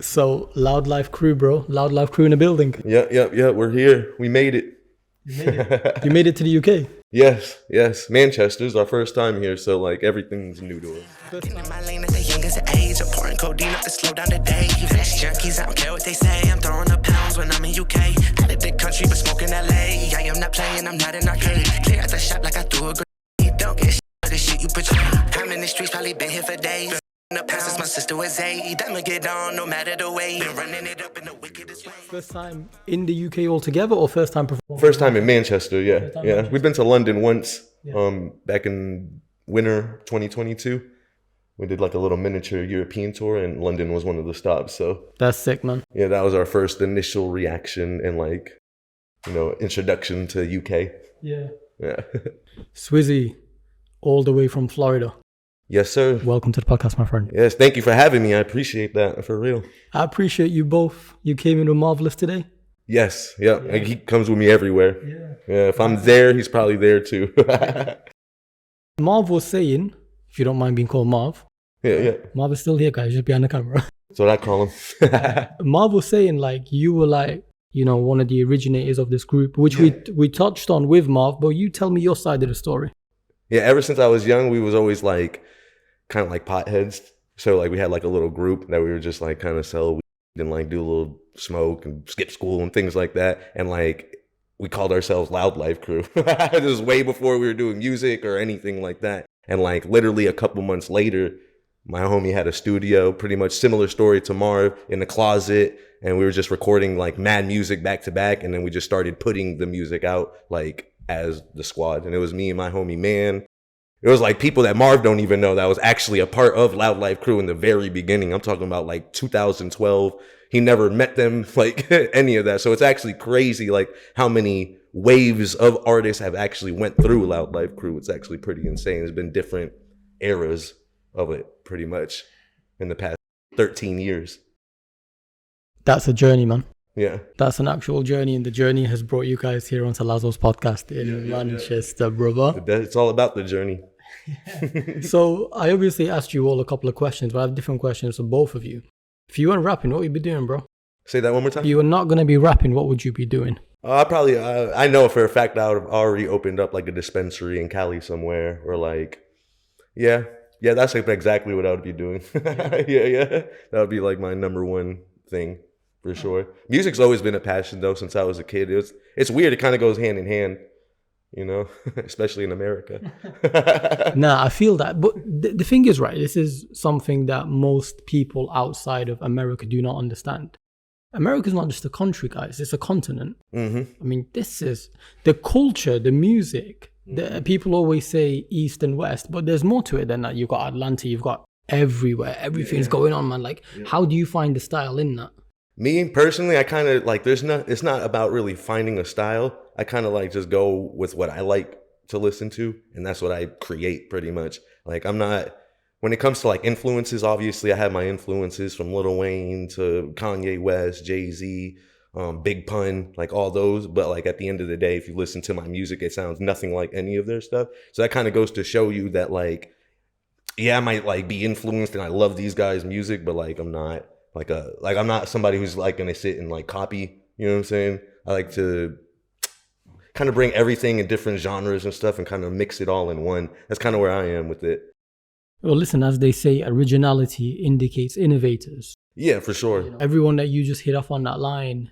So, LoUdLifeCrew, bro. LoUdLifeCrew in the building. Yeah. We're here. We made it. You made it. You made it to the UK. Yes. Manchester's our first time here, so like everything's new to us. Getting in my lane at the youngest age. I'm pouring codeine up to slow down the day. Flesh junkies, I don't care what they say. I'm throwing up pounds when I'm in UK. Out of the country, but smoking LA. I am not playing, I'm not an arcade. Clear out the shop like I threw a grenade. Don't get shit for the shit you portray. I'm in the streets, probably been here for days. In the past, since my sister was 8. I'ma get on no matter the way. Been running it up in the wickedest way. First time in the UK altogether, or first time performing? First time in Manchester, yeah. We've been to London once, Yeah. back in winter 2022. We did like a little miniature European tour, and London was one of the stops. So That's sick, man. yeah, that was our first initial reaction and like, introduction to UK. Yeah. Yeah. SwizZy, all the way from Florida. Yes, sir. Welcome to the podcast, my friend. Yes, thank you for having me. I appreciate that, for real. I appreciate you both. You came in with Marvylus today. Yes, yeah. Like, he comes with me everywhere. Yeah. If I'm there, he's probably there too. Marv was saying, if you don't mind being called Marv. Yeah. Marv is still here, guys, just behind the camera. That's what I call him. Marv was saying, like, you were like, one of the originators of this group, which we touched on with Marv, but you tell me your side of the story. Yeah, ever since I was young, we was always like, kind of like potheads. So like we had like a little group that we were just like kind of sell weed and like do a little smoke and skip school and things like that. And like we called ourselves LoUdLifeCrew. This was way before we were doing music or anything like that. And like literally a couple months later, my homie had a studio, pretty much similar story to Marv, in the closet. And we were just recording like mad music back to back. And then we just started putting the music out like as the squad. And it was me and my homie Man. It was like people that Marv don't even know that was actually a part of LoUdLifeCrew in the very beginning. I'm talking about like 2012. He never met them, like any of that. So it's actually crazy, like how many waves of artists have actually went through LoUdLifeCrew. It's actually pretty insane. There's been different eras of it pretty much in the past 13 years. That's a journey, man. Yeah. That's an actual journey, and the journey has brought you guys here onto Lazo's podcast in Manchester, brother. It's all about the journey. So I obviously asked you all a couple of questions, but I have different questions for both of you. If you weren't rapping, what would you be doing, bro? Say that one more time. If you were not going to be rapping, what would you be doing? I know for a fact I would have already opened up like a dispensary in Cali somewhere, or like, yeah, that's like exactly what I would be doing. Yeah. That would be like my number one thing. For sure. Music's always been a passion though since I was a kid. It's weird. It kind of goes hand in hand, especially in America. Nah, I feel that. But the thing is, right, this is something that most people outside of America do not understand. America's not just a country, guys. It's a continent. Mm-hmm. I mean, this is the culture, the music. People always say East and West, but there's more to it than that. You've got Atlanta, you've got everywhere. Everything's going on, man. Like, how do you find the style in that? Me personally, I kind of like, it's not about really finding a style. I kind of like just go with what I like to listen to. And that's what I create pretty much. Like when it comes to like influences, obviously I have my influences from Lil Wayne to Kanye West, Jay-Z, Big Pun, like all those. But like at the end of the day, if you listen to my music, it sounds nothing like any of their stuff. So that kind of goes to show you that like, yeah, I might like be influenced and I love these guys' music, but like I'm not. I'm not somebody who's like gonna sit and like copy, you know what I'm saying? I like to kind of bring everything in different genres and stuff and kind of mix it all in one. That's kind of where I am with it. Well, listen, as they say, originality indicates innovators. Yeah, for sure. Everyone that you just hit off on that line,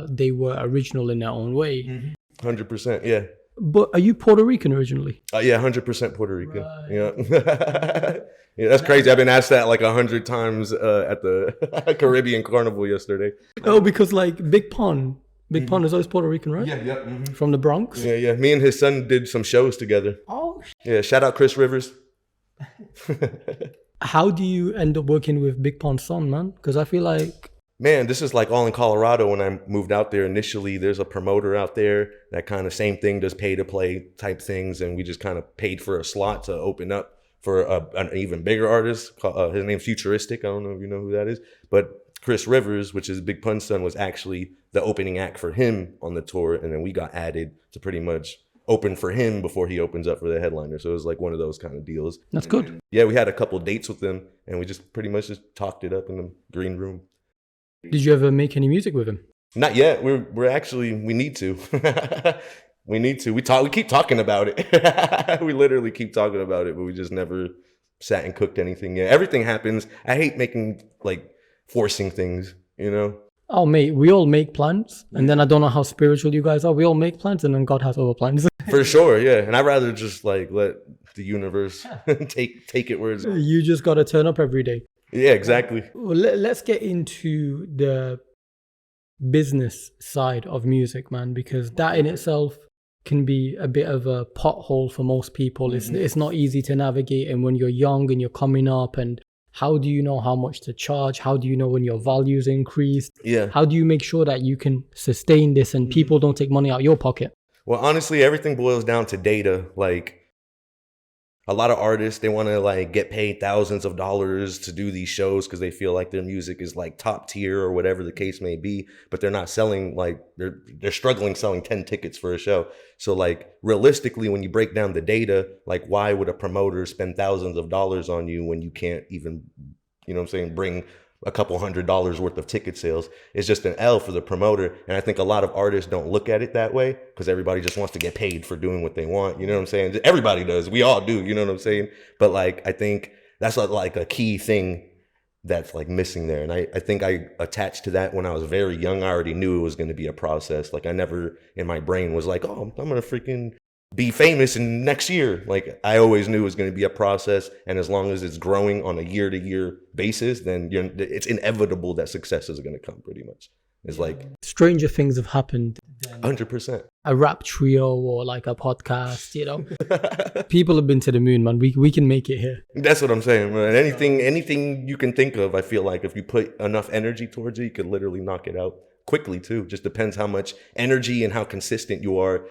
they were original in their own way. 100%, yeah. But are you Puerto Rican originally? Yeah, 100% Puerto Rican. Right. Yeah. Yeah, that's crazy. I've been asked that like 100 times at the Caribbean Carnival yesterday. Oh, because like Big Pun is always Puerto Rican, right? Yeah. Mm-hmm. From the Bronx? Yeah. Me and his son did some shows together. Oh, yeah, shout out Chris Rivers. How do you end up working with Big Pun's son, man? Because I feel like... Man, this is like all in Colorado. When I moved out there initially, there's a promoter out there that kind of same thing, does pay to play type things. And we just kind of paid for a slot to open up for an even bigger artist. His name's Futuristic. I don't know if you know who that is. But Chris Rivers, which is Big Pun's son, was actually the opening act for him on the tour. And then we got added to pretty much open for him before he opens up for the headliner. So it was like one of those kind of deals. That's good. Yeah, we had a couple dates with them and we just pretty much just talked it up in the green room. Did you ever make any music with him? Not yet. We're actually, we need to. We need to. We keep talking about it. We literally keep talking about it, but we just never sat and cooked anything yet. Everything happens. I hate forcing things, you know? Oh, mate, we all make plans. And then I don't know how spiritual you guys are. We all make plans and then God has other plans. For sure, yeah. And I'd rather just let the universe take it where it's... You just got to turn up every day. Yeah, exactly. Well, let's get into the business side of music, man, because that in itself can be a bit of a pothole for most people. It's not easy to navigate, and when you're young and you're coming up, and how do you know how much to charge? How do you know when your values increase? Yeah. How do you make sure that you can sustain this and people don't take money out of your pocket? Well, honestly, everything boils down to data. Like, a lot of artists, they want to get paid thousands of dollars to do these shows because they feel like their music is top tier or whatever the case may be, but they're not selling, they're struggling selling 10 tickets for a show. So realistically, when you break down the data, why would a promoter spend thousands of dollars on you when you can't even, bring a couple $100s worth of ticket sales? It's just an L for the promoter. And I think a lot of artists don't look at it that way because everybody just wants to get paid for doing what they want. You know what I'm saying? Everybody does. We all do. You know what I'm saying? But I think that's a key thing that's missing there. And I think I attached to that when I was very young. I already knew it was going to be a process. I never in my brain was oh, I'm going to freaking be famous in next year. I always knew it was going to be a process, and as long as it's growing on a year-to-year basis, then it's inevitable that success is going to come. Pretty much, it's stranger things have happened. 100%. A rap trio or a podcast, People have been to the moon, man. We can make it here. That's what I'm saying, man. Anything you can think of, I feel like if you put enough energy towards it, you could literally knock it out quickly too. Just depends how much energy and how consistent you are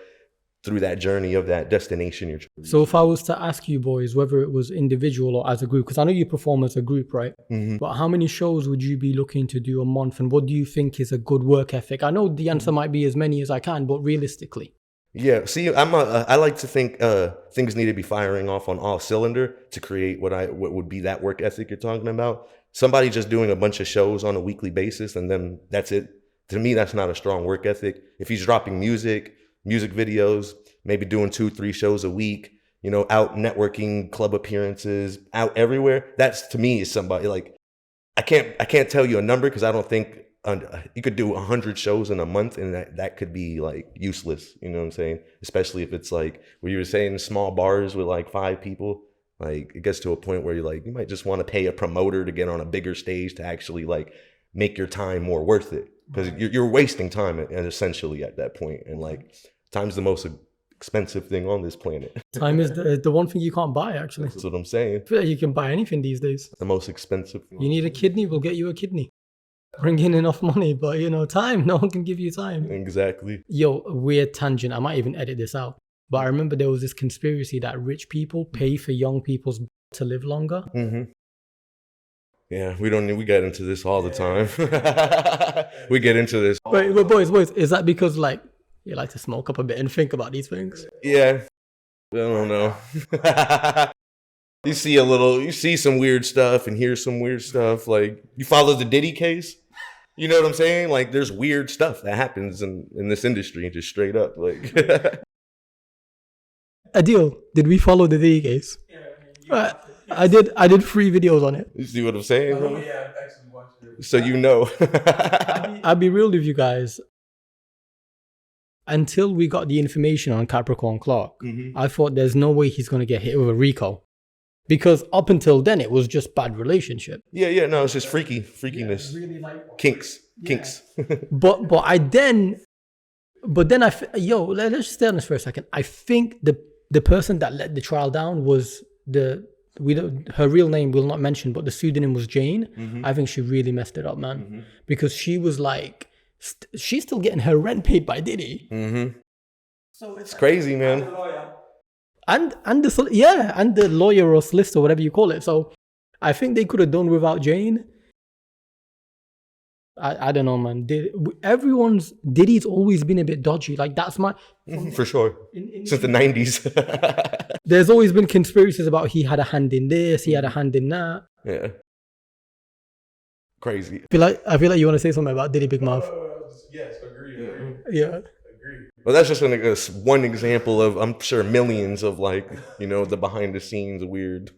through that journey of that destination you're trying. So if I was to ask you boys whether it was individual or as a group, because I know you perform as a group, right? Mm-hmm. But how many shows would you be looking to do a month, and what do you think is a good work ethic? I know the answer might be as many as I can, but realistically. Yeah, see, I like to think things need to be firing off on all cylinder to create what would be that work ethic you're talking about. Somebody just doing a bunch of shows on a weekly basis and then that's it. To me, that's not a strong work ethic. If he's dropping music videos, maybe doing 2-3 shows a week, out networking, club appearances, out everywhere. That's, to me, is somebody I can't tell you a number because I don't think you could do 100 shows in a month and that could be useless. You know what I'm saying? Especially if it's what you were saying, small bars with 5 people. It gets to a point where you're you might just want to pay a promoter to get on a bigger stage to actually make your time more worth it. Because you're wasting time essentially at that point. And time's the most expensive thing on this planet. Time is the one thing you can't buy, actually. That's what I'm saying. I feel like you can buy anything these days. The most expensive thing. You need a kidney, we'll get you a kidney. Bring in enough money, but time, no one can give you time. Exactly. Yo, a weird tangent. I might even edit this out. But I remember there was this conspiracy that rich people pay for young people to live longer. Mm-hmm. Yeah, we get into this all the time. We get into this. Wait, but boys, is that because you like to smoke up a bit and think about these things? Yeah, I don't know. You see some weird stuff and hear some weird stuff. You follow the Diddy case? You know what I'm saying? There's weird stuff that happens in this industry, just straight up. Adil, did we follow the Diddy case? Yeah. I did 3 videos on it. You see what I'm saying? Oh, yeah, I've actually watched it. So you know. I'll be real with you guys. Until we got the information on Capricorn Clark, I thought there's no way he's going to get hit with a RICO. Because up until then, it was just bad relationship. Yeah, no, it's just freakiness. Yeah, really kinks. But then let's just stay on this for a second. I think the person that let the trial down was her real name we'll not mention, but the pseudonym was Jane. Mm-hmm. I think she really messed it up, man, because she was she's still getting her rent paid by Diddy. Mm-hmm. So it's crazy, man. And the lawyer or solicitor, whatever you call it. So I think they could have done without Jane. I don't know, man. Diddy's always been a bit dodgy. That's my... For sure. Since the 90s. There's always been conspiracies about he had a hand in this, he had a hand in that. Yeah. Crazy. I feel like you want to say something about Diddy Big Mouth. Yes, agree. Yeah. Agree. Well, that's just one example of, I'm sure, millions of like, the behind the scenes weird.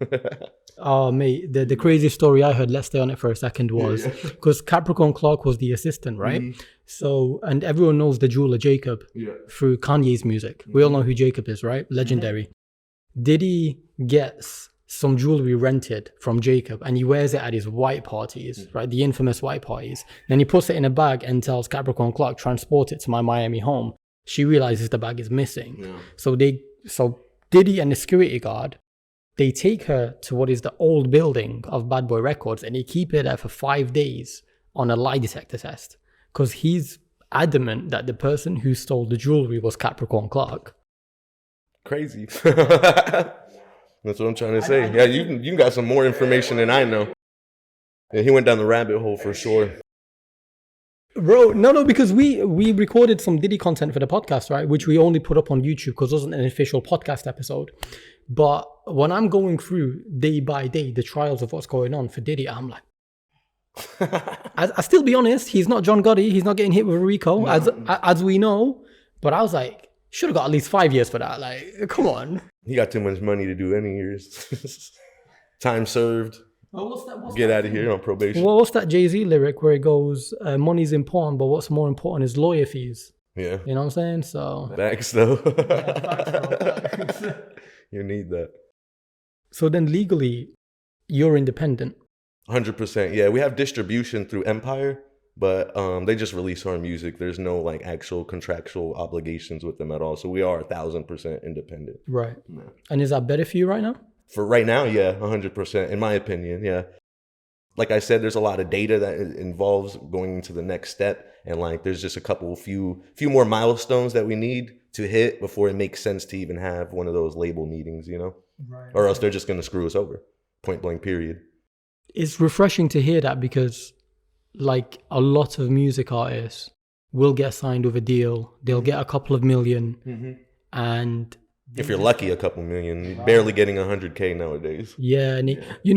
Oh, mate, the craziest story I heard, let's stay on it for a second, was because Capricorn Clark was the assistant, right? Mm-hmm. So, and everyone knows the jeweler Jacob through Kanye's music. We all know who Jacob is, right? Legendary. Diddy gets some jewelry rented from Jacob and he wears it at his white parties, right? The infamous white parties. Then he puts it in a bag and tells Capricorn Clark, transport it to my Miami home. She realizes the bag is missing. Yeah. So Diddy and the security guard, they take her to what is the old building of Bad Boy Records and they keep her there for 5 days on a lie detector test because he's adamant that the person who stole the jewelry was Capricorn Clark. Crazy. That's what I'm trying to say. Yeah, you got some more information than I know. Yeah, he went down the rabbit hole for sure. Bro, no, because we recorded some Diddy content for the podcast, right? Which we only put up on YouTube because it wasn't an official podcast episode. But when I'm going through day by day the trials of what's going on for Diddy, I'm like, I still be honest, he's not John Gotti, he's not getting hit with a RICO, as we know. But I was like, should have got at least 5 years for that. Like, come on. He got too much money to do any years. Time served. Well, what's Get that out of here on probation. Well, what's that Jay-Z lyric where it goes, money's important, but what's more important is lawyer fees. Yeah. You know what I'm saying? So Facts though. facts. You need that. So then legally, you're independent. 100%. Yeah, we have distribution through Empire, but they just release our music. There's no like actual contractual obligations with them at all. So we are 1,000% independent. Right. Yeah. And is that better for you right now? For right now, yeah, 100%. In my opinion, yeah. Like I said, there's a lot of data that involves going into the next step, and like there's just a few more milestones that we need to hit before it makes sense to even have one of those label meetings, Right. Or else they're just gonna screw us over, point blank. Period. It's refreshing to hear that because, like, a lot of music artists will get signed with a deal. They'll get a couple of million, and if you're lucky, a couple million, barely getting 100K nowadays. Yeah, and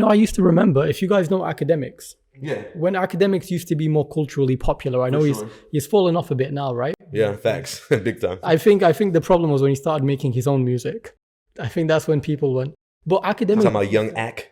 I used to remember, if you guys know Academics, yeah, when Academics used to be more culturally popular, I know he's fallen off a bit now, right? Yeah, facts, big time. I think the problem was when he started making his own music. I think that's when people went. But Academics, talking about young Ack.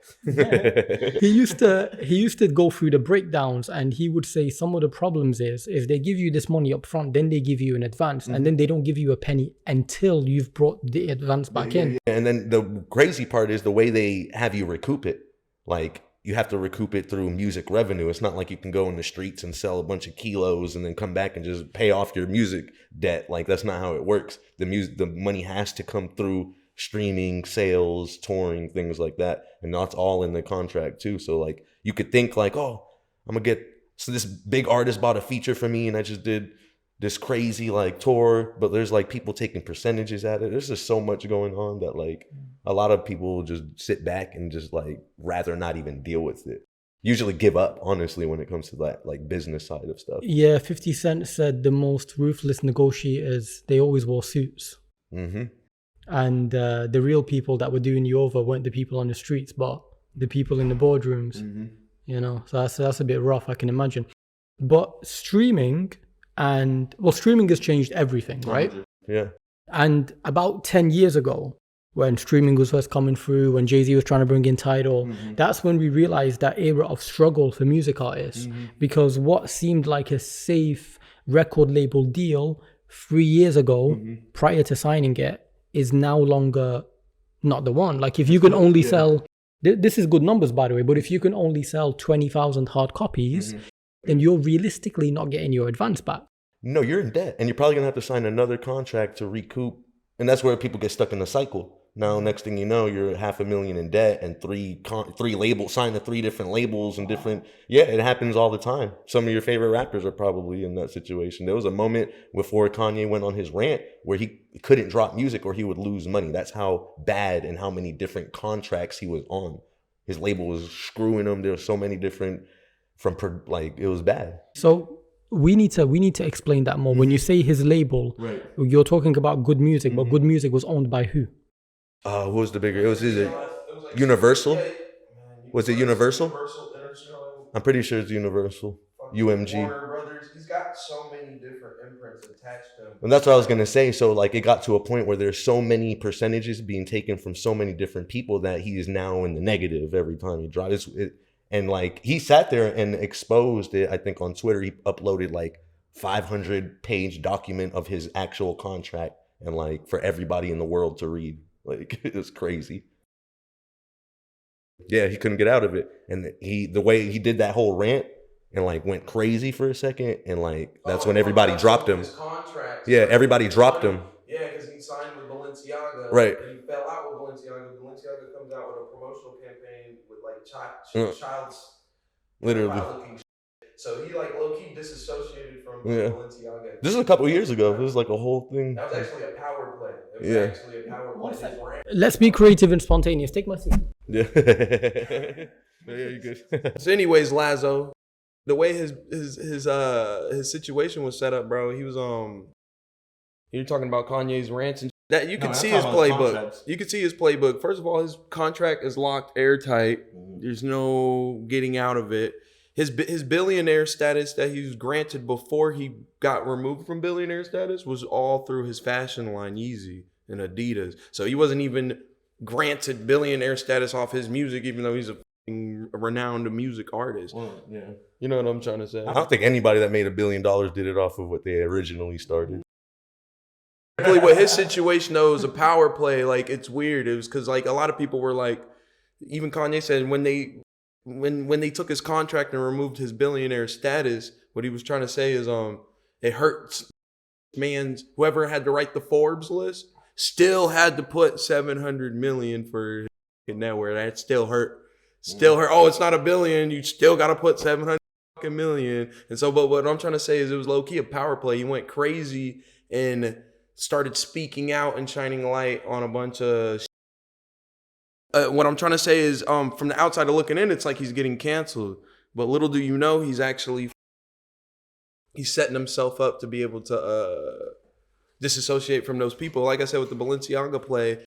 he used to go through the breakdowns, and he would say some of the problems is they give you this money up front, then they give you an advance, and then they don't give you a penny until you've brought the advance back in. Yeah. And then the crazy part is the way they have you recoup it. Like, you have to recoup it through music revenue. It's not like you can go in the streets and sell a bunch of kilos and then come back and just pay off your music debt. Like, that's not how it works. The money has to come through streaming, sales, touring, things like that, and that's all in the contract too. So like, you could think like, oh, I'm gonna get, so this big artist bought a feature for me and I just did this crazy like tour, but there's like people taking percentages at it. There's just so much going on that like a lot of people will just sit back and just like rather not even deal with it. Usually give up, honestly, when it comes to that like business side of stuff. Yeah, 50 Cent said the most ruthless negotiators, they always wore suits. And the real people that were doing you over weren't the people on the streets, but the people in the boardrooms. So that's a bit rough, I can imagine. But streaming has changed everything, right? Yeah. And about 10 years ago, when streaming was first coming through, when Jay-Z was trying to bring in Tidal, that's when we realized that era of struggle for music artists. Because what seemed like a safe record label deal 3 years ago, prior to signing it, is now longer not the one. Like, if you can only sell, this is good numbers by the way, but if you can only sell 20,000 hard copies, then you're realistically not getting your advance back. No, you're in debt, and you're probably gonna have to sign another contract to recoup, and that's where people get stuck in the cycle. Now, next thing you know, you're $500,000 in debt, and three labels, signed to 3 different labels and different. Yeah, it happens all the time. Some of your favorite rappers are probably in that situation. There was a moment before Kanye went on his rant where he couldn't drop music or he would lose money. That's how bad and how many different contracts he was on. His label was screwing him. There were so many different it was bad. So we need to explain that more. When you say his label, right, you're talking about Good Music, but Good Music was owned by who? Who was the bigger? Is it Universal? Was it Universal? I'm pretty sure it's Universal. UMG. Warner Brothers. He's got so many different imprints attached to him. And that's what I was gonna say. So like it got to a point where there's so many percentages being taken from so many different people that he is now in the negative every time he drops it. And like he sat there and exposed it. I think on Twitter he uploaded like 500-page document of his actual contract and like for everybody in the world to read. Like it was crazy. Yeah, he couldn't get out of it. And the way he did that whole rant and like went crazy for a second, and like that's when everybody dropped him. Yeah, everybody dropped him. Yeah, because he signed with Balenciaga. Right. And he fell out with Balenciaga. Balenciaga comes out with a promotional campaign with like child's literally. So he like low key disassociated from Balenciaga. This is a couple years ago. It was like a whole thing. That was actually a power play. It was actually a power play. Let's be creative and spontaneous. Take my seat. Yeah. Yeah, you're good. So anyways, Lazo, the way his situation was set up, bro, he was you're talking about Kanye's rants and that you can see his playbook. You can see his playbook. First of all, his contract is locked airtight. There's no getting out of it. His billionaire status that he was granted before he got removed from billionaire status was all through his fashion line, Yeezy and Adidas. So he wasn't even granted billionaire status off his music, even though he's a renowned music artist. Well, yeah. You know what I'm trying to say? I don't think anybody that made $1 billion did it off of what they originally started. What his situation though is a power play. Like it's weird. It was because like a lot of people were like, even Kanye said when they took his contract and removed his billionaire status, what he was trying to say is it hurts man's whoever had to write the Forbes list still had to put 700 million for network. That still hurt. Oh, it's not $1 billion. You still got to put 700 million. And so, but what I'm trying to say is it was low key a power play. He went crazy and started speaking out and shining light on a bunch of what I'm trying to say is from the outside of looking in, it's like he's getting canceled. But little do you know, he's setting himself up to be able to disassociate from those people. Like I said, with the Balenciaga play,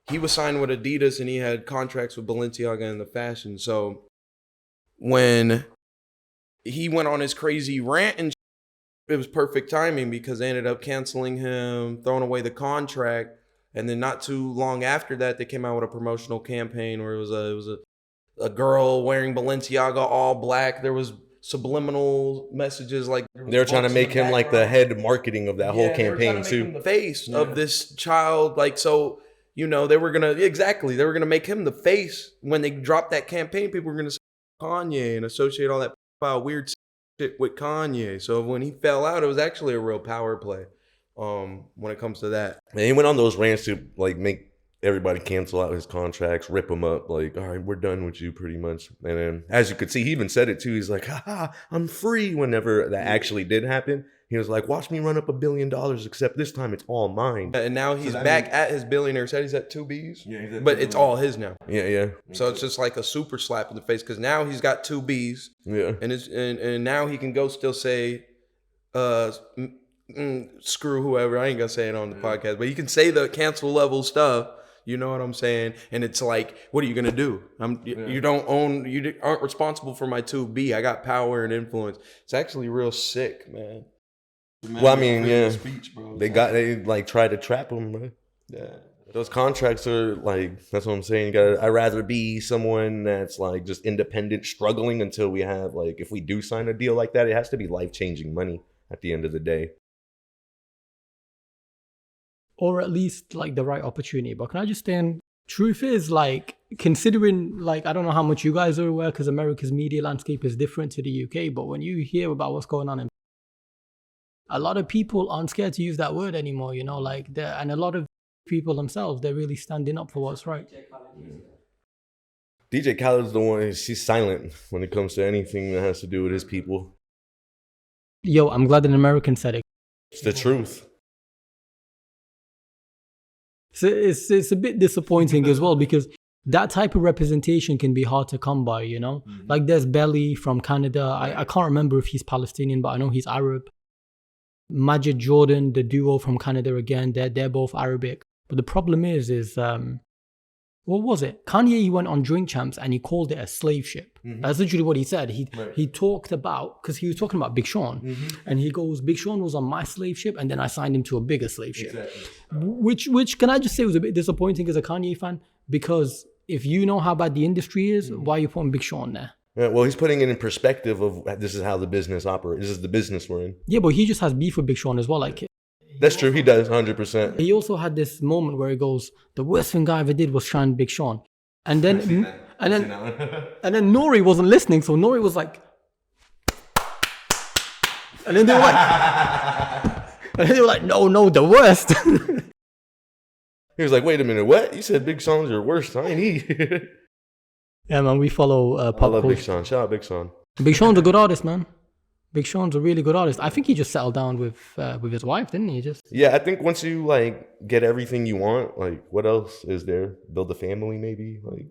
he was signed with Adidas and he had contracts with Balenciaga in the fashion. So when he went on his crazy rant and it was perfect timing because they ended up canceling him, throwing away the contract. And then not too long after that, they came out with a promotional campaign where it was a girl wearing Balenciaga all black. There was subliminal messages like they were trying to make him like the head marketing of that whole campaign too. The face of this child, like so, you know, they were gonna make him the face when they dropped that campaign. People were gonna say Kanye and associate all that weird shit with Kanye. So when he fell out, it was actually a real power play. When it comes to that, and he went on those rants to like make everybody cancel out his contracts, rip them up, like, all right, we're done with you pretty much. And then as you could see, he even said it too. He's like, haha, I'm free. Whenever that actually did happen, he was like, watch me run up $1 billion, except this time it's all mine. And now he's back at his billionaire status. He's at 2 Bs, but it's all his now. Yeah. So it's just like a super slap in the face because now he's got 2 Bs. Yeah. And now he can go still say, screw whoever. I ain't gonna say it on the podcast, but you can say the cancel level stuff. You know what I'm saying? And it's like, what are you gonna do? You aren't responsible for my 2B. I got power and influence. It's actually real sick, man. Well, I mean, yeah, they like tried to trap him, bro. Yeah, those contracts are like, that's what I'm saying. I'd rather be someone that's like just independent, struggling until we have like, if we do sign a deal like that, it has to be life-changing money at the end of the day. Or at least like the right opportunity. But can I just stand? Truth is, like, considering, like, I don't know how much you guys are aware because America's media landscape is different to the UK, but when you hear about what's going on in a lot of people aren't scared to use that word anymore, you know, like, and a lot of people themselves, they're really standing up for what's right. DJ Khaled's the one, she's silent when it comes to anything that has to do with his people. Yo, I'm glad an American said it. It's the truth. So it's a bit disappointing as well because that type of representation can be hard to come by, you know? Mm-hmm. Like there's Belly from Canada. I can't remember if he's Palestinian, but I know he's Arab. Majid Jordan, the duo from Canada again, they're both Arabic. But the problem is what was it? Kanye, he went on Drink Champs and he called it a slave ship. That's literally what he said. He talked about, because he was talking about Big Sean, and he goes, Big Sean was on my slave ship, and then I signed him to a bigger slave ship. Which can I just say was a bit disappointing as a Kanye fan, because if you know how bad the industry is, why are you putting Big Sean there? Yeah, well, he's putting it in perspective of this is how the business operates. This is the business we're in. Yeah, but he just has beef with Big Sean as well. Like, That's true. He does 100%. he also had this moment where he goes, the worst thing I ever did was shine Big Sean. And then Nori wasn't listening, so Nori was like, and then they were like, no, the worst. He was like, wait a minute, what? You said Big Sean's your worst, I ain't he? Yeah, man, we follow pop I love culture. Big Sean. Shout out Big Sean. Big Sean's a good artist, man. Big Sean's a really good artist. I think he just settled down with his wife, didn't he? Yeah, I think once you like get everything you want, like what else is there? Build a family, maybe, like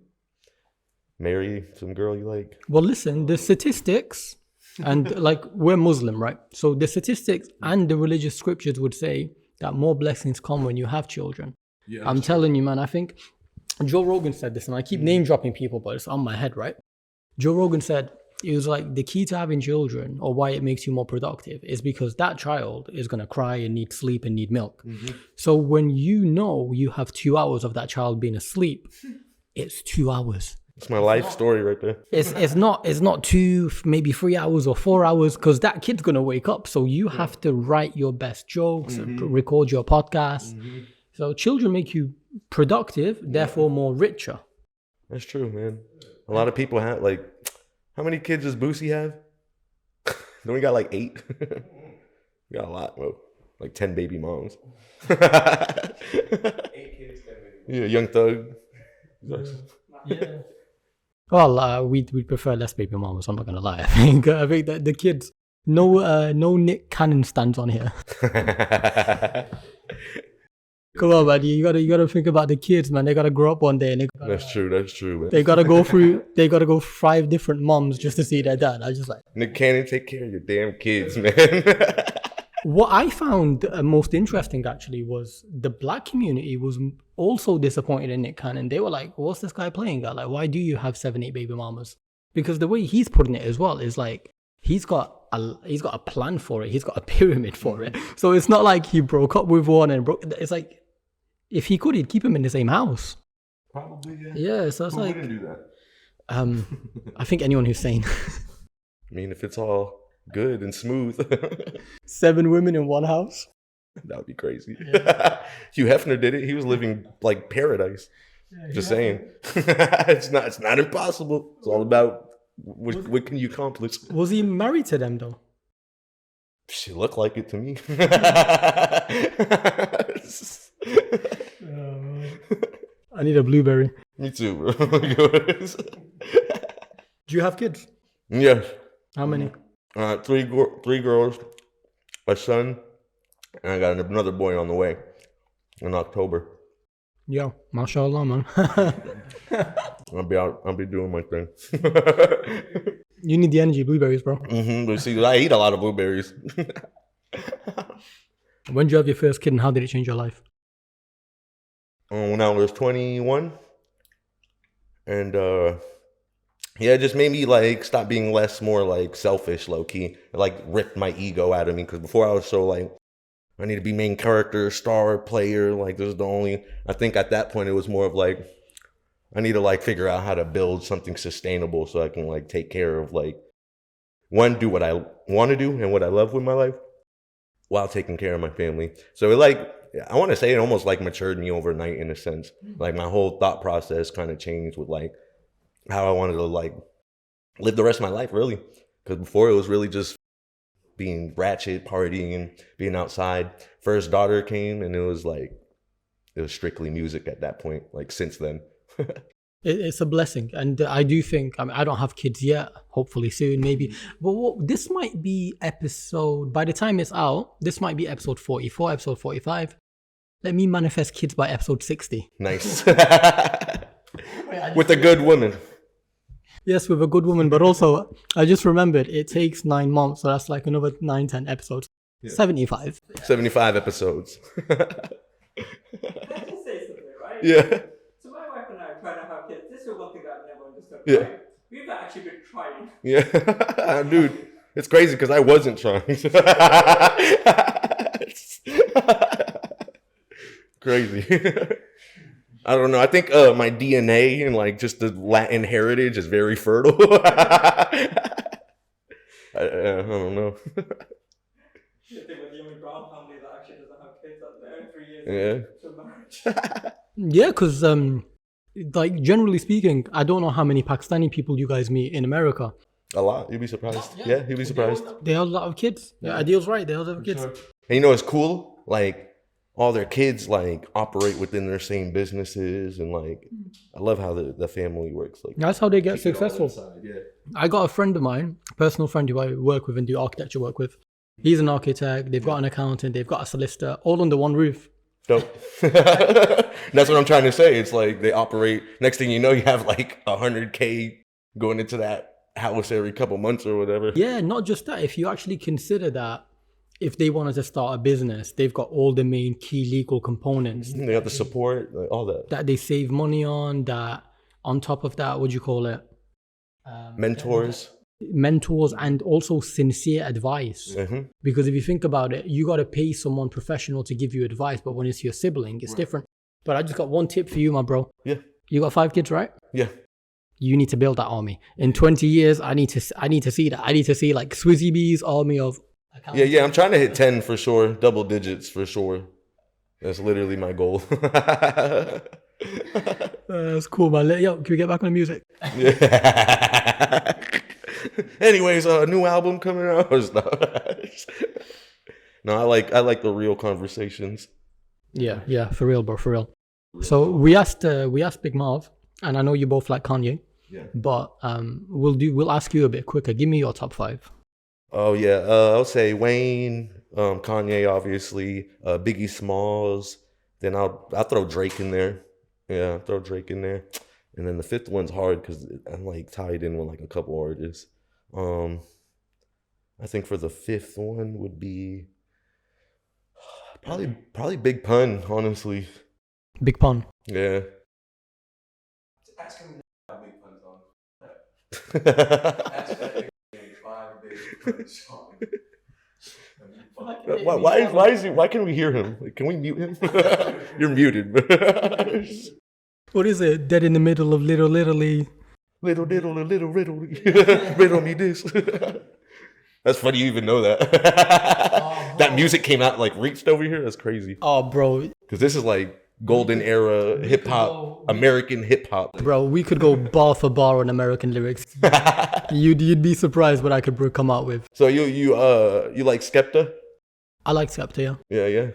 marry some girl you like. Well, listen, the statistics, and like we're Muslim, right? So the statistics and the religious scriptures would say that more blessings come when you have children. Yeah, I'm telling you, man, I think Joe Rogan said this, and I keep name dropping people, but it's on my head, right? Joe Rogan said, it was like the key to having children, or why it makes you more productive, is because that child is going to cry and need sleep and need milk. So when you know you have 2 hours of that child being asleep, it's 2 hours. It's my life story right there. It's not 2, maybe 3 hours or 4 hours, because that kid's going to wake up. So you have to write your best jokes, record your podcast. So children make you productive, therefore more richer. That's true, man. A lot of people have like, how many kids does Boosie have? Then we got like 8. We got a lot, bro. Like 10 baby moms. 8 kids, 10 baby. Yeah, Young Thug. Yeah. Well, we'd prefer less baby mamas. I'm not gonna lie. I think that the kids, no Nick Cannon stands on here. Come on, man. You gotta think about the kids, man. They gotta grow up one day, and That's true, man. They gotta go 5 different moms just to see their dad. I just like, Nick Cannon, take care of your damn kids, man. what I found most interesting actually was the black community was also disappointed in Nick Cannon. They were like, "What's this guy playing at? Like, why do you have 7, 8 baby mamas?" Because the way he's putting it as well is like he's got a plan for it. He's got a pyramid for it. So it's not like he broke up with one and broke. It's like, if he could, he'd keep him in the same house. Probably, yeah. Yeah, so it's Who like, wouldn't do that? I think anyone who's sane. I mean, if it's all good and smooth, 7 women in one house. that would be crazy. Hugh Hefner did it. He was living like paradise. Just saying. It's not impossible. It's all about what can you accomplish. Was he married to them though? She looked like it to me. I need a blueberry. Me too, bro. Do you have kids? Yeah. How many? 3 girls, a son, and I got another boy on the way in October. Yeah, mashallah, man. I'll be doing my thing. You need the energy, blueberries, bro. But see, I eat a lot of blueberries. When did you have your first kid, and how did it change your life? When I was 21, and it just made me like stop being more like selfish, low key. It like ripped my ego out of me, because before I was so like, I need to be main character, star player. Like this is the only. I think at that point it was more of like, I need to like figure out how to build something sustainable so I can like take care of like, one, do what I want to do and what I love with my life, while taking care of my family. So it like, I want to say it almost like matured me overnight in a sense. Like my whole thought process kind of changed with like how I wanted to like live the rest of my life, really. Because before it was really just being ratchet, partying, and being outside. First daughter came, and it was strictly music at that point. Like since then. It's a blessing, and I do think, I mean, I don't have kids yet, hopefully soon, maybe, but this might be episode, by the time it's out, this might be episode 44, episode 45. Let me manifest kids by episode 60. Nice. With a good woman. Yes, with a good woman, but also, I just remembered, it takes 9 months, so that's like another 9, 10 episodes. Yeah. 75. 75 episodes. Can I just say something, right? Yeah. So my wife and I are trying Yeah. We've actually been trying. Yeah. Dude, it's crazy because I wasn't trying. Crazy. I don't know. I think my DNA and like just the Latin heritage is very fertile. I don't know. They were the only brown family that actually doesn't have kids out there 3 years to marriage. Yeah, because like generally speaking, I don't know how many Pakistani people you guys meet in America. A lot. You'd be surprised. Yeah, you'd be surprised. They have a lot of kids. Yeah, Adil's right. They have a lot of kids. Sure. And you know it's cool? Like all their kids like operate within their same businesses, and like I love how the family works. Like that's how they get successful. Yeah. I got a friend of mine, personal friend who I work with and do architecture work with. He's an architect. They've got an accountant. They've got a solicitor, all under one roof. Dope. That's what I'm trying to say. It's like they operate. Next thing you know, you have like 100K going into that house every couple months or whatever. Yeah, not just that. If you actually consider that, if they wanted to start a business, they've got all the main key legal components. They got the support, like all that. That they save money on. That on top of that, what do you call it? Mentors and also sincere advice. Mm-hmm. Because if you think about it, you got to pay someone professional to give you advice, but when it's your sibling, it's different. But I just got one tip for you, my bro. Yeah. You got 5 kids, right? Yeah. You need to build that army. In 20 years, I need to see that. I need to see like SwizZy B's army of accountants. Yeah. I'm trying to hit 10 for sure. Double digits for sure. That's literally my goal. That's cool, man. Yo, can we get back on the music? Yeah. Anyways, a new album coming out. No, I like the real conversations. Yeah, for real, bro, for real. So we asked Big Marv, and I know you both like Kanye. Yeah. But we'll ask you a bit quicker. Give me your top 5. Oh yeah, I'll say Wayne, Kanye, obviously, Biggie Smalls. Then I'll throw Drake in there. Yeah, I'll throw Drake in there. And then the 5th one's hard because I'm like tied in with like a couple artists. I think for the 5th one would be probably Big Pun, honestly. Big Pun. Yeah. Ask him how Big Pun's on. Ask that 5 Big Pun song. Why can we hear him? Like, can we mute him? You're muted. What is it? Dead in the middle of little Little riddle me this. That's funny you even know that. That music came out like reached over here. That's crazy. Oh, bro. Because this is like golden era hip hop, American hip hop. Bro, we could go bar for bar on American lyrics. You'd be surprised what I could come out with. So you like Skepta? I like Skepta, yeah. Yeah.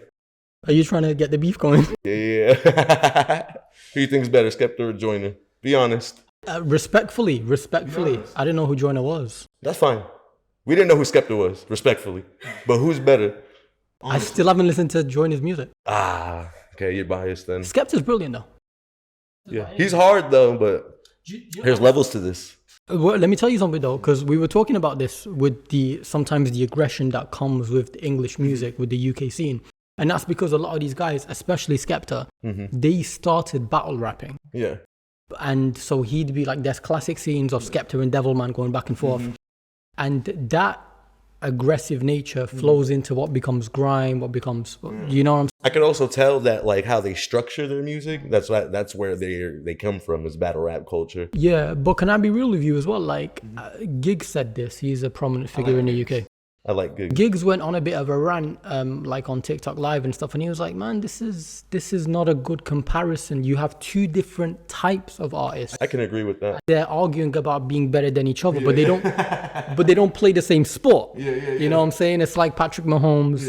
Are you trying to get the beef going? Yeah. Who you think's better, Skepta or Joyner? Be honest. Respectfully. I didn't know who Joyner was. That's fine. We didn't know who Skepta was, respectfully. But who's better? I still haven't listened to Joyner's music. Okay, you're biased then. Skepta's brilliant though. Yeah, he's hard though, but there's levels to this. Well, let me tell you something though, because we were talking about this with sometimes the aggression that comes with the English music, with the UK scene. And that's because a lot of these guys, especially Skepta, they started battle rapping. Yeah. And so he'd be like, there's classic scenes of Skepta and Devilman going back and forth. And that aggressive nature flows into what becomes grime, what becomes, you know what I'm saying? I can also tell that like how they structure their music. That's where they come from, is battle rap culture. Yeah, but can I be real with you as well? Like, Giggs said this. He's a prominent figure in the UK. I like Giggs. Giggs went on a bit of a rant, like on TikTok Live and stuff, and he was like, "Man, this is not a good comparison. You have 2 different types of artists. I can agree with that. They're arguing about being better than each other, but they don't. But they don't play the same sport. You know what I'm saying? It's like Patrick Mahomes,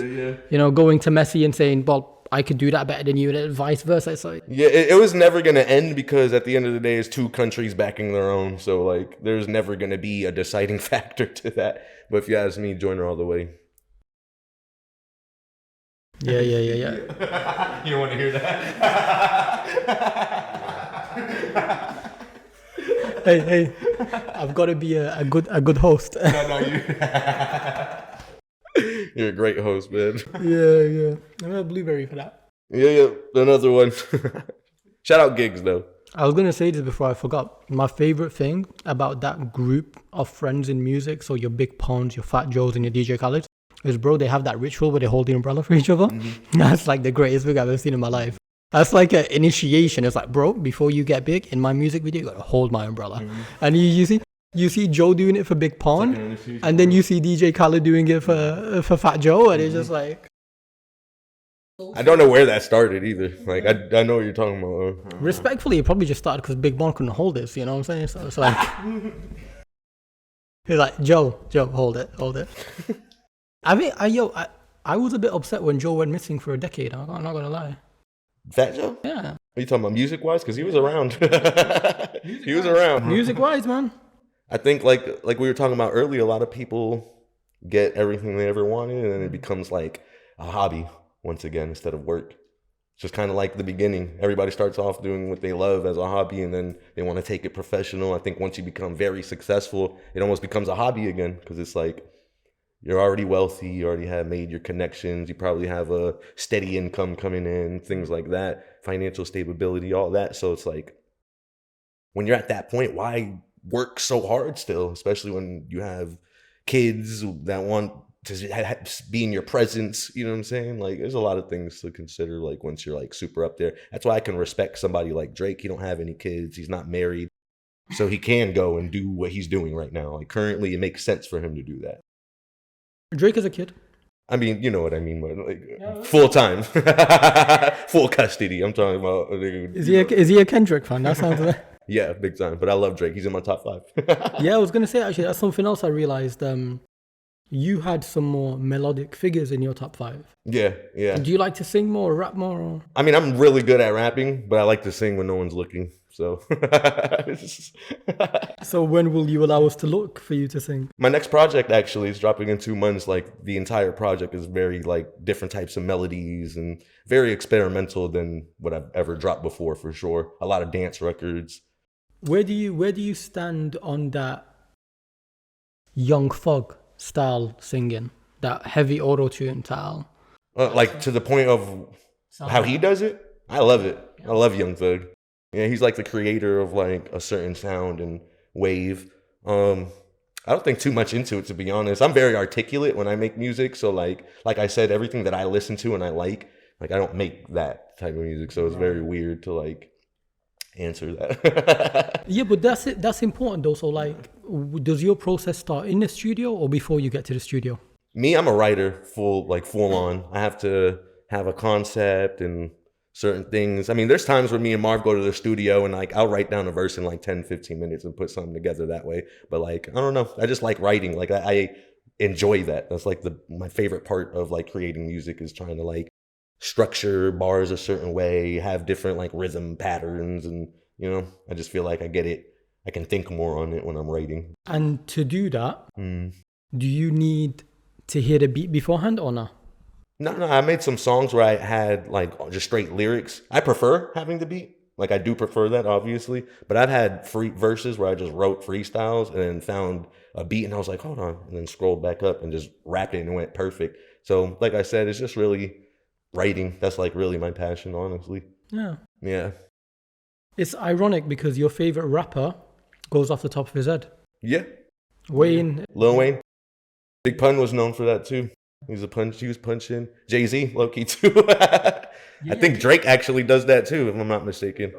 you know, going to Messi and saying, "Well, I could do that better than you," and vice versa. It's like, it was never gonna end because at the end of the day, it's 2 countries backing their own. So like, there's never gonna be a deciding factor to that. But if you ask me, Joyner all the way. Yeah. You don't want to hear that? Hey, I've got to be a good host. No, you're a great host, man. Yeah. I'm a blueberry for that. Yeah, another one. Shout out Giggs though. I was gonna say this before I forgot. My favorite thing about that group of friends in music, so your Big Pons, your Fat Joes, and your DJ Khaled, is bro, they have that ritual where they hold the umbrella for each other. That's like the greatest thing I've ever seen in my life. That's like an initiation. It's like, bro, before you get big in my music video, you gotta hold my umbrella. And you see Joe doing it for Big Pon, and then you see DJ Khaled doing it for Fat Joe, and it's just like. I don't know where that started either. Like I know what you're talking about. Respectfully, it probably just started because Big Pon couldn't hold this. You know what I'm saying? So it's like he's like, Joe, hold it. I mean, I was a bit upset when Joe went missing for a decade. I'm not gonna lie. Fat Joe? Yeah. Are you talking about music wise? Because he was around. He was around. Music wise, man. I think like we were talking about earlier, a lot of people get everything they ever wanted, and then it becomes like a hobby once again instead of work. It's just kind of like the beginning. Everybody starts off doing what they love as a hobby, and then they want to take it professional. I think once you become very successful, it almost becomes a hobby again, because it's like you're already wealthy, you already have made your connections, you probably have a steady income coming in, things like that, financial stability, all that. So it's like, when you're at that point, why work so hard still, especially when you have kids that want to be in your presence, you know what I'm saying? Like, there's a lot of things to consider, like, once you're like super up there. That's why I can respect somebody like Drake. He don't have any kids, he's not married, so he can go and do what he's doing right now. Like, currently it makes sense for him to do that. Drake is a kid. I mean, you know what I mean, but like full time, full custody. I'm talking about. Is he a Kendrick fan? That sounds like. Yeah, big time. But I love Drake. He's in my top 5. Yeah, I was gonna say actually that's something else I realized. You had some more melodic figures in your top 5. Yeah. Do you like to sing more, or rap more? Or? I mean, I'm really good at rapping, but I like to sing when no one's looking. So. So when will you allow us to look for you to sing? My next project actually is dropping in 2 months. Like, the entire project is very like different types of melodies and very experimental than what I've ever dropped before, for sure. A lot of dance records. Where do you stand on that Young Thug style singing, that heavy auto-tune style? Like, to the point of how he does it? I love it. I love Young Thug. Yeah, he's like the creator of like a certain sound and wave. I don't think too much into it, to be honest. I'm very articulate when I make music. So like I said, everything that I listen to and I like I don't make that type of music. So it's very weird to like answer that. Yeah, but that's it. That's important though. So like, does your process start in the studio or before you get to the studio? Me, I'm a writer, full on. I have to have a concept and certain things. I mean, there's times where me and Marv go to the studio and like I'll write down a verse in like 10-15 minutes and put something together that way. But like, I don't know, I just like writing. Like I enjoy that. That's like my favorite part of like creating music, is trying to like structure bars a certain way, have different like rhythm patterns, and you know, I just feel like I get it. I can think more on it when I'm writing. And to do that, do you need to hear the beat beforehand or not? No, I made some songs where I had like just straight lyrics. I prefer having the beat. Like, I do prefer that, obviously. But I've had free verses where I just wrote freestyles and then found a beat and I was like, hold on. And then scrolled back up and just rapped it and it went perfect. So like I said, it's just really writing. That's like really my passion, honestly. Yeah. It's ironic because your favorite rapper goes off the top of his head. Yeah. Wayne. Lil Wayne. Big Pun was known for that too. He was punching. Jay-Z, low-key too. I think Drake actually does that too, if I'm not mistaken.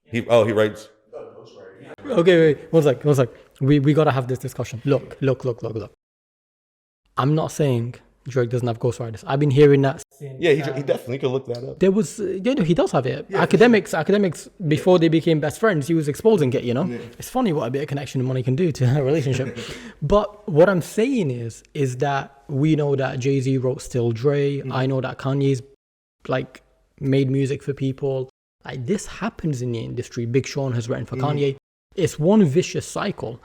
He writes. Okay, wait, one sec. We gotta have this discussion. Look. I'm not saying Drake doesn't have ghostwriters. I've been hearing that. Yeah, he definitely could look that up. There was, he does have it. Yeah, academics, before they became best friends, he was exposing it, you know? Yeah. It's funny what a bit of connection and money can do to a relationship. But what I'm saying is that we know that Jay-Z wrote Still Dre. I know that Kanye's like made music for people. Like, this happens in the industry. Big Sean has written for Kanye. It's one vicious cycle.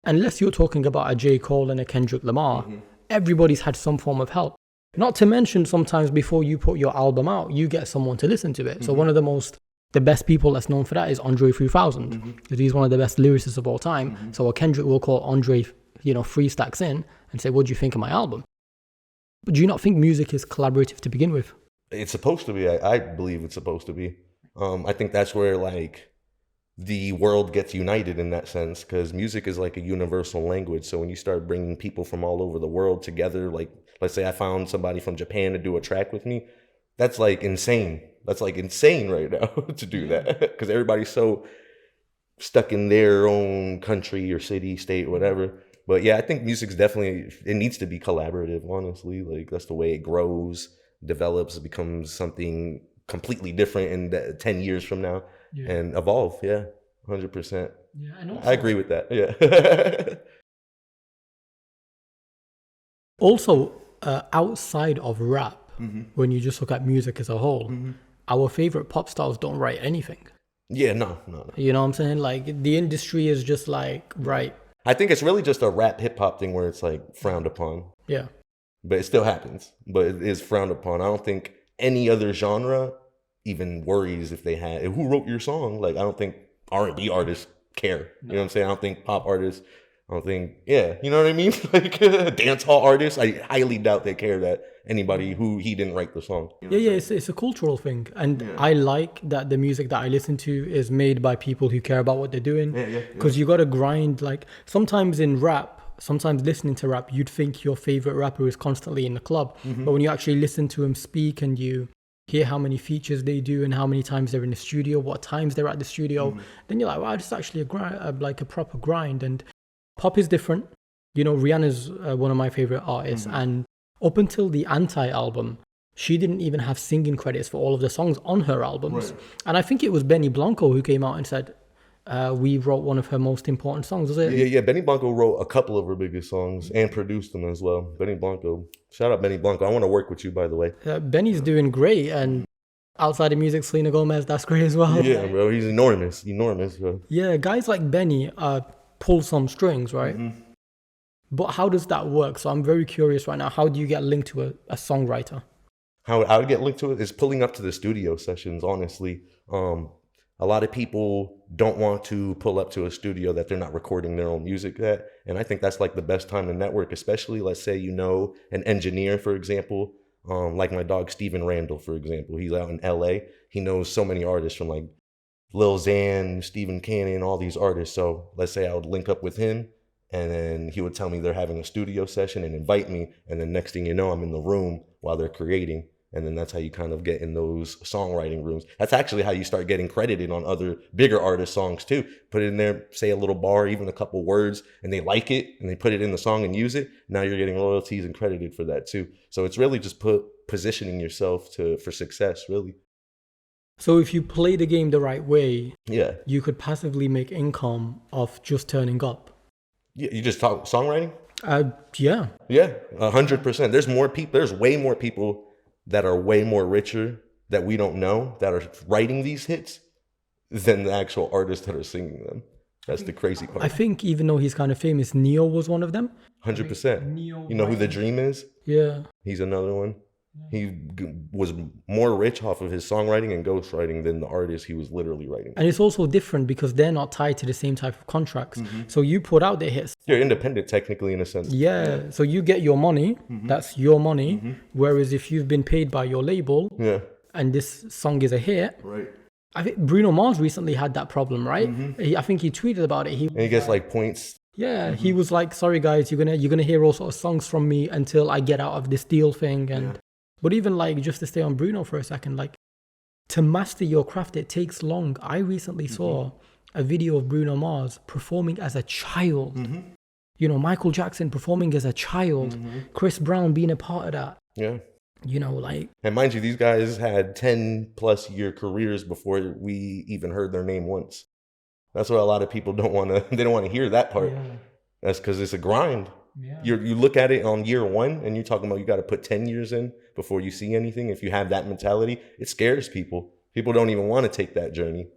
Unless you're talking about a J. Cole and a Kendrick Lamar, everybody's had some form of help. Not to mention, sometimes before you put your album out, you get someone to listen to it. So one of the best people that's known for that is Andre 3000. Because he's one of the best lyricists of all time. So a Kendrick will call Andre, 3 stacks in and say, what do you think of my album? But do you not think music is collaborative to begin with? It's supposed to be. I believe it's supposed to be. I think that's where like the world gets united in that sense, because music is like a universal language. So when you start bringing people from all over the world together, like let's say I found somebody from Japan to do a track with me, that's like insane. That's like insane right now to do that, because everybody's so stuck in their own country or city, state, whatever. But yeah, I think music's definitely, it needs to be collaborative, honestly. Like that's the way it grows, develops, becomes something completely different in 10 years from now. Yeah. And evolve. Yeah, 100%. Yeah, and also, I agree with that. Yeah. Also, outside of rap, when you just look at music as a whole, our favorite pop stars don't write anything. Yeah, no. You know what I'm saying? Like the industry is just like, right. I think it's really just a rap hip hop thing where it's like frowned upon. Yeah. But it still happens. But it is frowned upon. I don't think any other genre even worries if they had, who wrote your song? Like, I don't think R&B artists care. You know what I'm saying? I don't think pop artists, I don't think, yeah, you know what I mean? Like dance hall artists, I highly doubt they care that anybody who he didn't write the song. You know It's a cultural thing. And I like that the music that I listen to is made by people who care about what they're doing. Because you got to grind, like sometimes in rap, sometimes listening to rap, you'd think your favorite rapper is constantly in the club. But when you actually listen to him speak and you hear how many features they do and how many times they're in the studio, what times they're at the studio, then you're like, wow, this is actually like a proper grind. And pop is different. You know, Rihanna's one of my favorite artists. And up until the Anti album, she didn't even have singing credits for all of the songs on her albums. Right. And I think it was Benny Blanco who came out and said, we wrote one of her most important songs, was it? Yeah. Benny Blanco wrote a couple of her biggest songs and produced them as well. Benny Blanco. Shout out Benny Blanco. I want to work with you, by the way. Benny's doing great. And outside of music, Selena Gomez, that's great as well. Yeah, bro. He's enormous, bro. Yeah, guys like Benny pull some strings, right? But how does that work? So I'm very curious right now. How do you get linked to a songwriter? How I would get linked to it is pulling up to the studio sessions, honestly. A lot of people don't want to pull up to a studio that they're not recording their own music at. And I think that's like the best time to network, especially, let's say, you know, an engineer, for example, like my dog, Steven Randall, for example. He's out in LA. He knows so many artists from like Lil Xan, Stephen Cannon, all these artists. So let's say I would link up with him and then he would tell me they're having a studio session and invite me. And then next thing you know, I'm in the room while they're creating. And then that's how you kind of get in those songwriting rooms. That's actually how you start getting credited on other bigger artist songs too. Put it in there, say a little bar, even a couple words, and they like it and they put it in the song and use it. Now you're getting royalties and credited for that too. So it's really just positioning yourself for success, really. So if you play the game the right way, yeah, you could passively make income off just turning up. Yeah, you just talk songwriting? Yeah. Yeah, 100%. There's more people. There's way more people that are way more richer that we don't know that are writing these hits than the actual artists that are singing them. That's the crazy part. I think even though he's kind of famous, Neo was one of them. 100%. You know who The Dream is? Yeah. He's another one. He was more rich off of his songwriting and ghostwriting than the artist he was literally writing. And it's also different because they're not tied to the same type of contracts. So you put out the hits. You're independent technically in a sense. Yeah. So you get your money. That's your money. Whereas if you've been paid by your label and this song is a hit. Right. I think Bruno Mars recently had that problem, right? I think he tweeted about it. And he gets like points. Yeah, he was like, sorry guys, you're gonna hear all sort of songs from me until I get out of this deal thing. And but even like, just to stay on Bruno for a second, like to master your craft, it takes long. I recently saw a video of Bruno Mars performing as a child. You know, Michael Jackson performing as a child, Chris Brown being a part of that. Yeah. You know, like. And mind you, these guys had 10+ year careers before we even heard their name once. That's why a lot of people they don't want to hear that part. Yeah. That's because it's a grind. Yeah. You look at it on year one and you're talking about you got to put 10 years in before you see anything. If you have that mentality, it scares people. People don't even want to take that journey.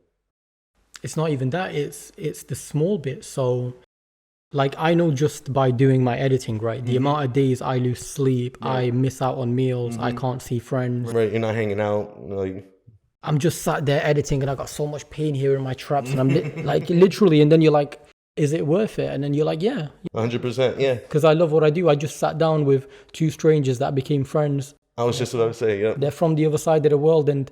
It's not even that. It's the small bit. So like I know just by doing my editing, right? The amount of days I lose sleep, I miss out on meals, I can't see friends. Right, you're not hanging out. Like I'm just sat there editing and I got so much pain here in my traps and I'm like literally, and then you're like, is it worth it? And then you're like, yeah. 100%, yeah. Because I love what I do. I just sat down with two strangers that became friends. I was just about to say, yeah. They're from the other side of the world and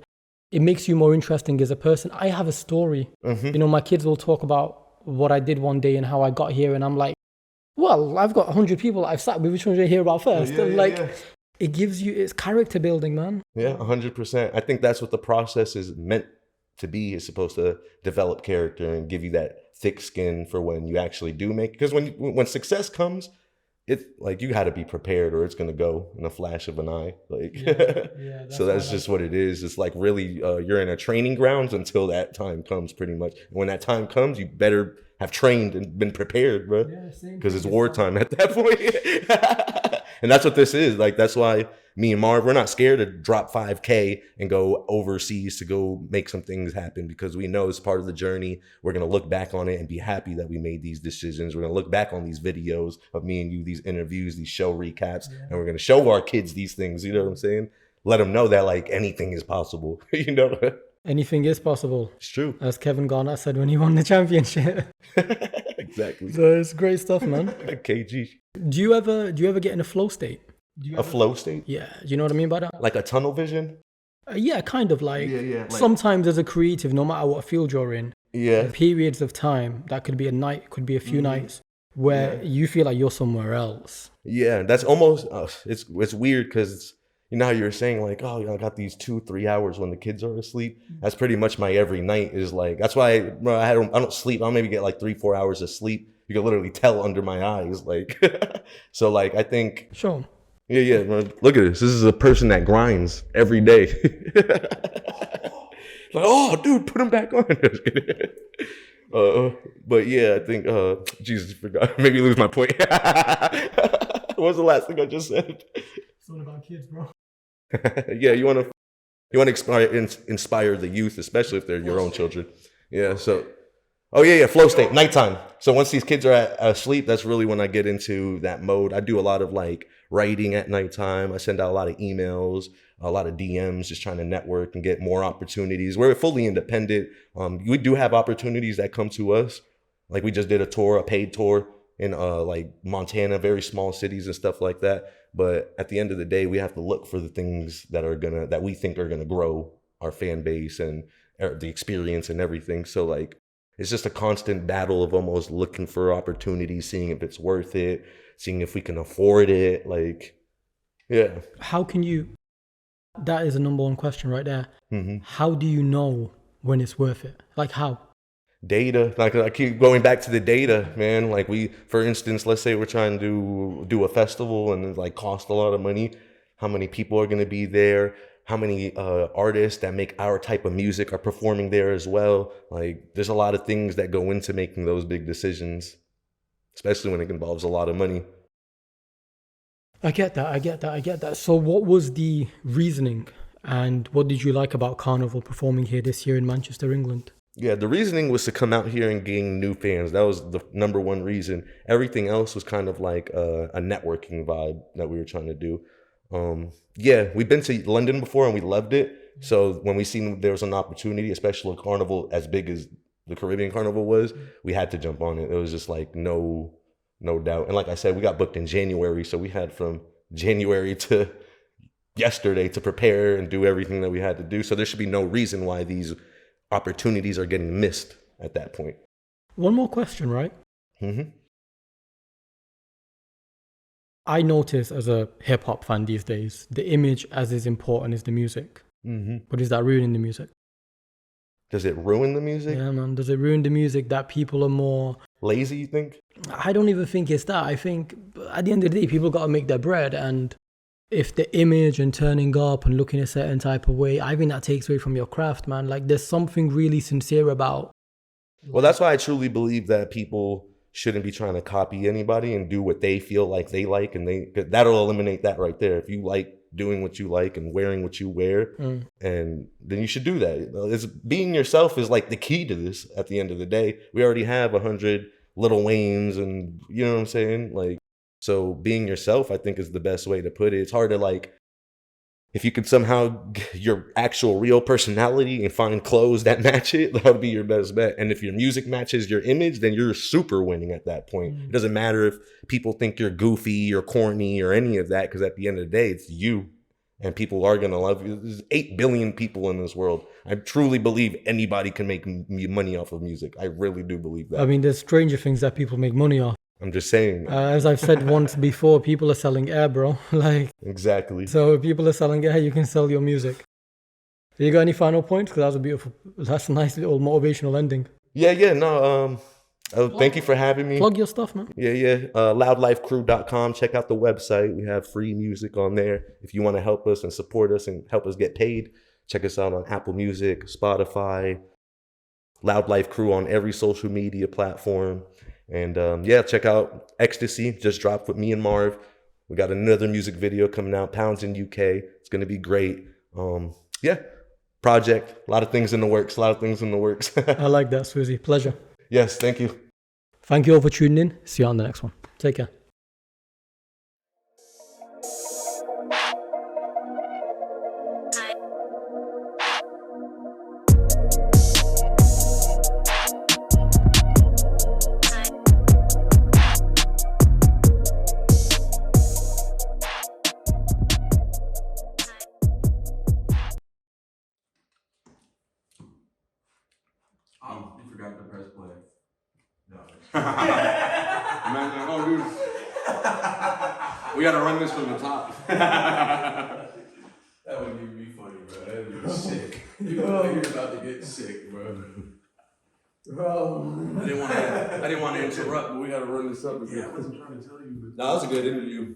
it makes you more interesting as a person. I have a story. You know, my kids will talk about what I did one day and how I got here, and I'm like, well, I've got 100 people I've sat with. Which one should I hear about first? It gives you, it's character building, man. Yeah, 100%. I think that's what the process is meant to be. It's supposed to develop character and give you that thick skin for when you actually do make. Because when success comes, it's like you got to be prepared, or it's gonna go in a flash of an eye. Like, so that's just what it is. It's like really, you're in a training grounds until that time comes, pretty much. When that time comes, you better have trained and been prepared, bro. Because it's wartime at that point. And that's what this is. Like, that's why me and Marv, we're not scared to drop 5K and go overseas to go make some things happen, because we know it's part of the journey. We're going to look back on it and be happy that we made these decisions. We're going to look back on these videos of me and you, these interviews, these show recaps, and we're going to show our kids these things. You know what I'm saying? Let them know that like anything is possible. You know? Anything is possible. It's true. As Kevin Garnett said when he won the championship. Exactly. So it's great stuff, man. KG. Do you ever get in a flow state? A flow state? Yeah. Do you know what I mean by that? Like a tunnel vision? Yeah, kind of like. Like, sometimes as a creative, no matter what field you're in, yeah, periods of time, that could be a night, could be a few nights, where you feel like you're somewhere else. Yeah, that's almost, it's weird because you know how you were saying like, oh, I got these 2-3 hours when the kids are asleep. That's pretty much my every night is like, that's why bro, I don't sleep. I'll maybe get like 3-4 hours of sleep. You can literally tell under my eyes. Like, so like, I think. Sure. Yeah, man. Look at this. This is a person that grinds every day. Like, oh, dude, put him back on. But yeah, I think, Jesus, forgot. Made me lose my point. What was the last thing I just said? It's all about kids, bro. Yeah, you want to inspire the youth, especially if they're your own children. Yeah, so, flow state, nighttime. So once these kids are asleep, that's really when I get into that mode. I do a lot of like writing at nighttime. I send out a lot of emails, a lot of DMs, just trying to network and get more opportunities. We're fully independent. We do have opportunities that come to us. Like we just did a paid tour in like Montana, very small cities and stuff like that. But at the end of the day, we have to look for the things that we think are gonna grow our fan base and the experience and everything. So like, it's just a constant battle of almost looking for opportunities, seeing if it's worth it, seeing if we can afford it. Like, yeah. How can you? That is a number one question right there. Mm-hmm. How do you know when it's worth it? Like how? Data. Like I keep going back to the data, man. Like for instance, let's say we're trying to do a festival and it like cost a lot of money. How many people are going to be there? How many artists that make our type of music are performing there as well? Like there's a lot of things that go into making those big decisions, especially when it involves a lot of money. I get that. So what was the reasoning and what did you like about Carnival performing here this year in Manchester, England? Yeah, the reasoning was to come out here and gain new fans. That was the number one reason. Everything else was kind of like a networking vibe that we were trying to do. Yeah, we've been to London before and we loved it. So when we seen there was an opportunity, especially a carnival as big as the Caribbean Carnival was, we had to jump on it. It was just like no doubt. And like I said, we got booked in January. So we had from January to yesterday to prepare and do everything that we had to do. So there should be no reason why these opportunities are getting missed at that point. One more question, right? Mm-hmm. I notice as a hip hop fan these days, the image as is important as the music. Mm-hmm. But is that ruining the music? Does it ruin the music? Yeah, man. Does it ruin the music that people are more lazy, you think? I don't even think it's that. I think at the end of the day, people got to make their bread. And if the image and turning up and looking a certain type of way, I think that takes away from your craft, man. Like there's something really sincere about. Well, that's why I truly believe that people shouldn't be trying to copy anybody and do what they feel like they like. And that'll eliminate that right there. If you like doing what you like and wearing what you wear, and then you should do that. It's being yourself is like the key to this at the end of the day. We already have 100 Lil Waynes and you know what I'm saying? Like, so being yourself, I think is the best way to put it. It's hard to like, if you could somehow get your actual real personality and find clothes that match it, that would be your best bet. And if your music matches your image, then you're super winning at that point. It doesn't matter if people think you're goofy or corny or any of that, because at the end of the day, it's you. and people are gonna love you. There's 8 billion people in this world. I truly believe anybody can make money off of music. I really do believe that. I mean, there's stranger things that people make money off. I'm just saying. As I've said once before, people are selling air, bro. Like, Exactly. so if people are selling air, you can sell your music. Do you got any final points? Because that's a nice little motivational ending. Yeah. No. Thank you for having me. Plug your stuff, man. Yeah. LoUdLifeCrew.com. Check out the website. We have free music on there. If you want to help us and support us and help us get paid, check us out on Apple Music, Spotify, Loud Life Crew on every social media platform. And check out Ecstasy. Just dropped with me and Marv. We got another music video coming out, Pounds in UK. It's going to be great. Project. A lot of things in the works. I like that, SwizZy. Pleasure. Yes, thank you. Thank you all for tuning in. See you on the next one. Take care. You forgot to press play. No. Man, oh, dude. We gotta run this from the top. That would even be funny, bro. That would be sick. You're about to get sick, bro. I didn't want to interrupt, but we gotta run this up again. I wasn't trying to tell you. No, that was a good interview.